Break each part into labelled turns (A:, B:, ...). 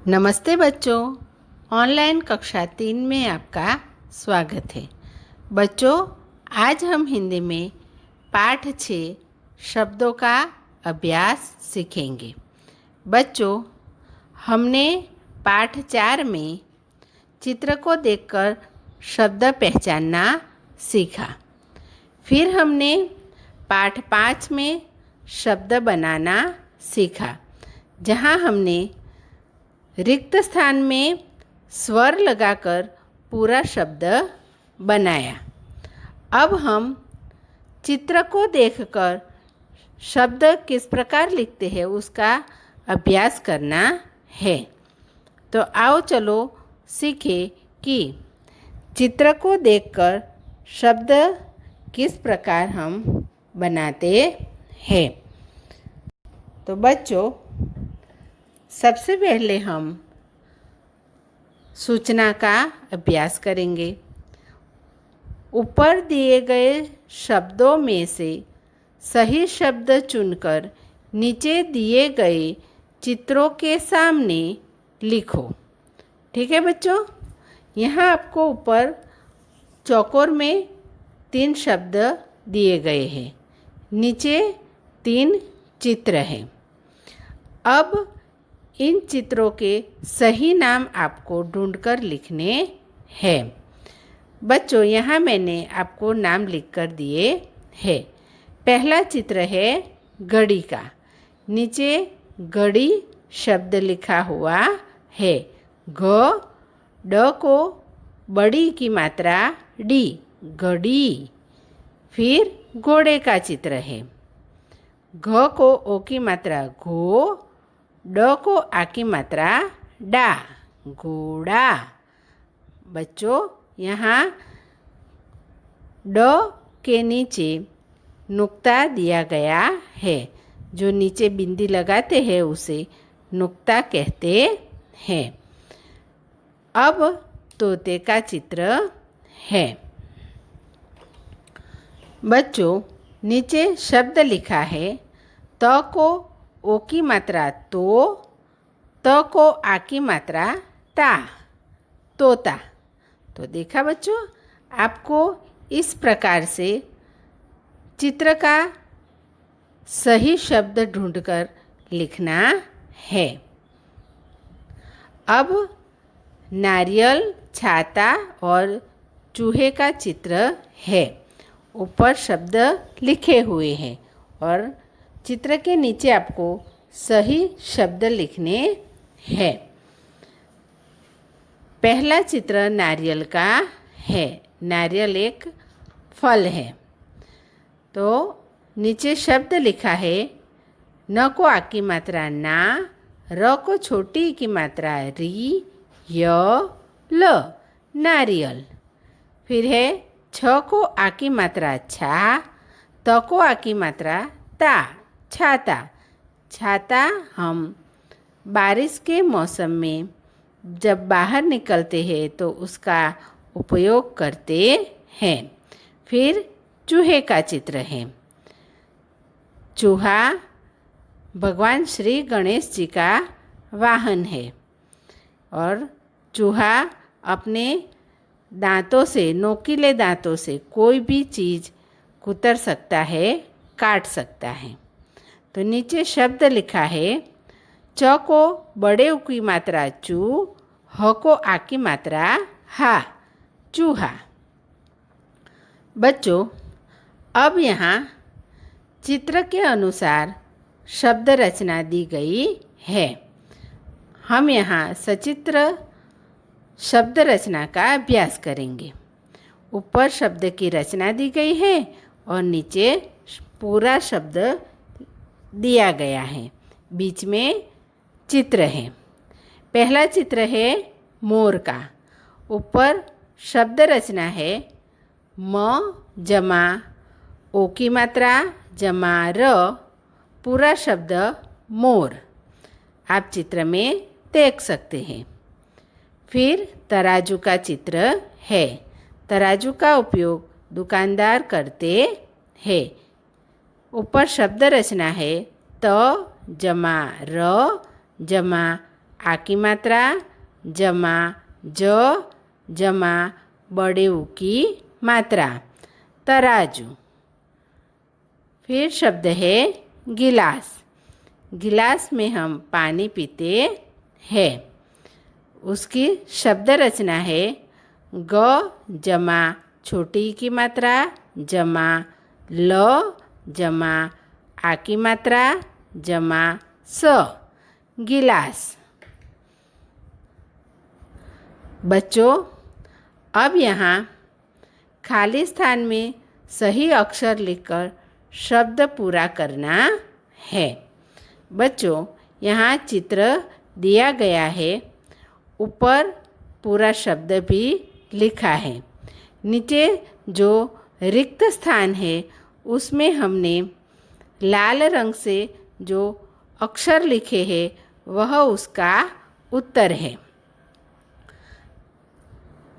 A: नमस्ते बच्चों, ऑनलाइन कक्षा 3 में आपका स्वागत है। बच्चों, आज हम हिंदी में पाठ 6 शब्दों का अभ्यास सीखेंगे। बच्चों, हमने पाठ 4 में चित्र को देखकर शब्द पहचानना सीखा। फिर हमने पाठ 5 में शब्द बनाना सीखा, जहाँ हमने रिक्त स्थान में स्वर लगाकर पूरा शब्द बनाया। अब हम चित्र को देखकर शब्द किस प्रकार लिखते हैं उसका अभ्यास करना है। तो आओ चलो सीखें कि चित्र को देखकर शब्द किस प्रकार हम बनाते हैं। तो बच्चों, सबसे पहले हम सूचना का अभ्यास करेंगे। ऊपर दिए गए शब्दों में से सही शब्द चुनकर नीचे दिए गए चित्रों के सामने लिखो। ठीक है बच्चों, यहाँ आपको ऊपर चौकोर में 3 शब्द दिए गए हैं, नीचे 3 चित्र हैं। अब इन चित्रों के सही नाम आपको ढूंढकर लिखने हैं। बच्चों, यहाँ मैंने आपको नाम लिखकर दिए हैं। पहला चित्र है घड़ी का, नीचे घड़ी शब्द लिखा हुआ है। घ ड को बड़ी की मात्रा डी, घड़ी। फिर घोड़े का चित्र है। घ को ओ की मात्रा घो, ड को आ की मात्रा डा, घोड़ा। बच्चों, यहाँ ड के नीचे नुक्ता दिया गया है। जो नीचे बिंदी लगाते हैं उसे नुक्ता कहते हैं। अब तोते का चित्र है। बच्चों, नीचे शब्द लिखा है। त को ओ की मात्रा तो, त को आ की मात्रा ता, तोता। तो देखा बच्चों, आपको इस प्रकार से चित्र का सही शब्द ढूंढकर लिखना है। अब नारियल, छाता और चूहे का चित्र है। ऊपर शब्द लिखे हुए हैं और चित्र के नीचे आपको सही शब्द लिखने हैं। पहला चित्र नारियल का है। नारियल एक फल है। तो नीचे शब्द लिखा है। न को आ की मात्रा ना, र को छोटी की मात्रा री, य, ल, नारियल। फिर है छ को आ की मात्रा छा, त को आ की मात्रा ता, छाता। छाता हम बारिश के मौसम में जब बाहर निकलते हैं तो उसका उपयोग करते हैं। फिर चूहे का चित्र है। चूहा भगवान श्री गणेश जी का वाहन है और चूहा अपने दांतों से, नोकीले दांतों से कोई भी चीज़ कुतर सकता है, काट सकता है। तो नीचे शब्द लिखा है। च को बड़े उ की मात्रा चू, ह को आ की मात्रा हा, चूहा। बच्चों, अब यहाँ चित्र के अनुसार शब्द रचना दी गई है। हम यहाँ सचित्र शब्द रचना का अभ्यास करेंगे। ऊपर शब्द की रचना दी गई है और नीचे पूरा शब्द दिया गया है। बीच में चित्र है। पहला चित्र है मोर का। ऊपर शब्द रचना है। म जमा ओ की मात्रा जमा र, पूरा शब्द मोर आप चित्र में देख सकते हैं। फिर तराजू का चित्र है। तराजू का उपयोग दुकानदार करते हैं। ऊपर शब्द रचना है। त जमा र जमा आ की मात्रा जमा ज जमा बड़े ऊ की मात्रा तराजू। फिर शब्द है गिलास। गिलास में हम पानी पीते हैं। उसकी शब्द रचना है ग जमा छोटी की मात्रा जमा ल जमा आ की मात्रा जमा स गिलास। बच्चों, अब यहाँ खाली स्थान में सही अक्षर लिखकर शब्द पूरा करना है। बच्चों, यहाँ चित्र दिया गया है, ऊपर पूरा शब्द भी लिखा है। नीचे जो रिक्त स्थान है उसमें हमने लाल रंग से जो अक्षर लिखे हैं वह उसका उत्तर है।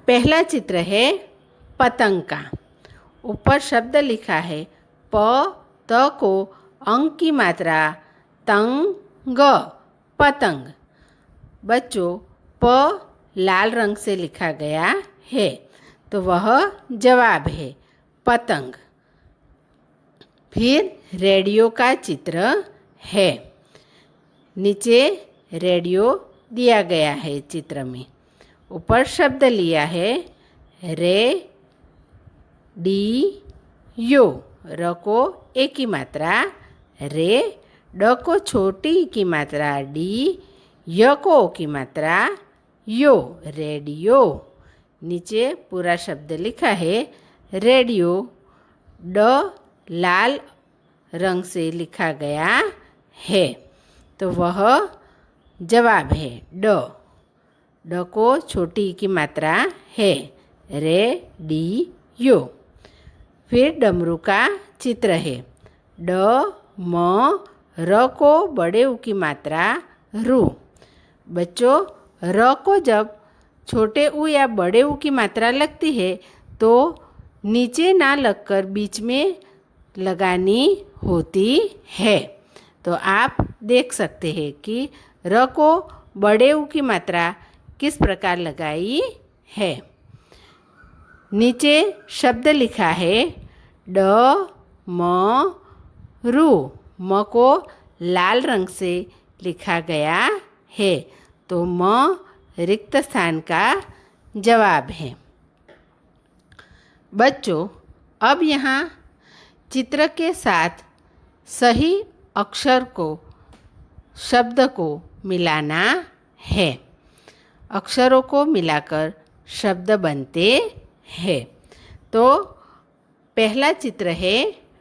A: पहला चित्र है पतंग का। ऊपर शब्द लिखा है प त को अंक की मात्रा तंग पतंग। बच्चों, प लाल रंग से लिखा गया है तो वह जवाब है पतंग। फिर रेडियो का चित्र है। नीचे रेडियो दिया गया है चित्र में। ऊपर शब्द लिया है रे डी यो। र को ए की मात्रा रे, ड को छोटी की मात्रा डी, य को ओ की मात्रा यो रेडियो। नीचे पूरा शब्द लिखा है रेडियो। ड लाल रंग से लिखा गया है तो वह जवाब है ड। ड को छोटी की मात्रा है रे डी यो। फिर डमरू का चित्र है। ड म र को बड़े ऊ की मात्रा रू। बच्चों, र को जब छोटे ऊ या बड़े ऊ की मात्रा लगती है तो नीचे ना लगकर बीच में लगानी होती है। तो आप देख सकते हैं कि र को बड़े ऊ की मात्रा किस प्रकार लगाई है। नीचे शब्द लिखा है ड म रू। म को लाल रंग से लिखा गया है तो म रिक्त स्थान का जवाब है। बच्चों, अब यहाँ चित्र के साथ सही अक्षर को शब्द को मिलाना है। अक्षरों को मिलाकर शब्द बनते हैं। तो पहला चित्र है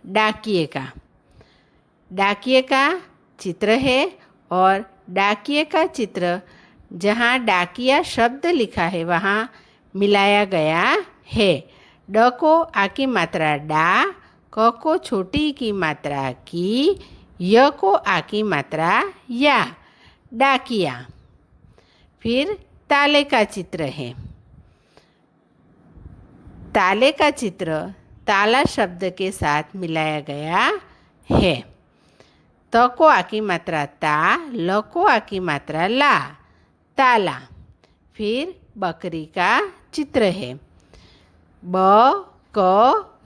A: डाकिए का। डाकिए का चित्र है और डाकिए का चित्र जहाँ डाकिया शब्द लिखा है वहाँ मिलाया गया है। ड को आ की मात्रा डा, क को छोटी की मात्रा की, य को आ की मात्रा या डाकिया। फिर ताले का चित्र है। ताले का चित्र ताला शब्द के साथ मिलाया गया है। त को आ की मात्रा ता, ल को आ की मात्रा ला ताला। फिर बकरी का चित्र है। ब क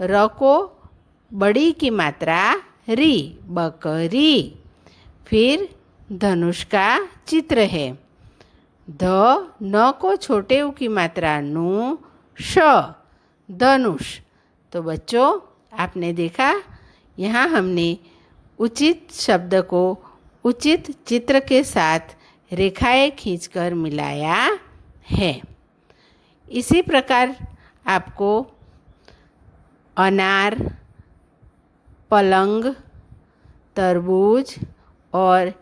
A: र को बड़ी की मात्रा री बकरी। फिर धनुष का चित्र है। ध न को छोटे ऊ की मात्रा नु श धनुष। तो बच्चों, आपने देखा यहाँ हमने उचित शब्द को उचित चित्र के साथ रेखाएं खींचकर मिलाया है। इसी प्रकार आपको अनार, पलंग, तरबूज और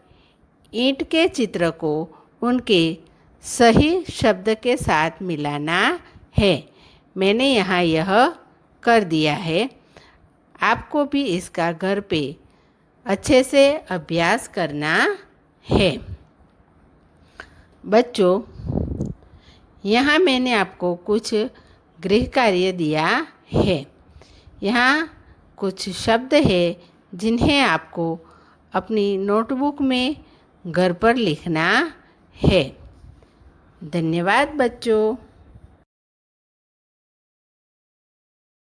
A: ईंट के चित्र को उनके सही शब्द के साथ मिलाना है। मैंने यहाँ यह कर दिया है। आपको भी इसका घर पे अच्छे से अभ्यास करना है। बच्चों, यहाँ मैंने आपको कुछ गृह कार्य दिया है। यहाँ कुछ शब्द है जिन्हें आपको अपनी नोटबुक में घर पर लिखना है। धन्यवाद बच्चों।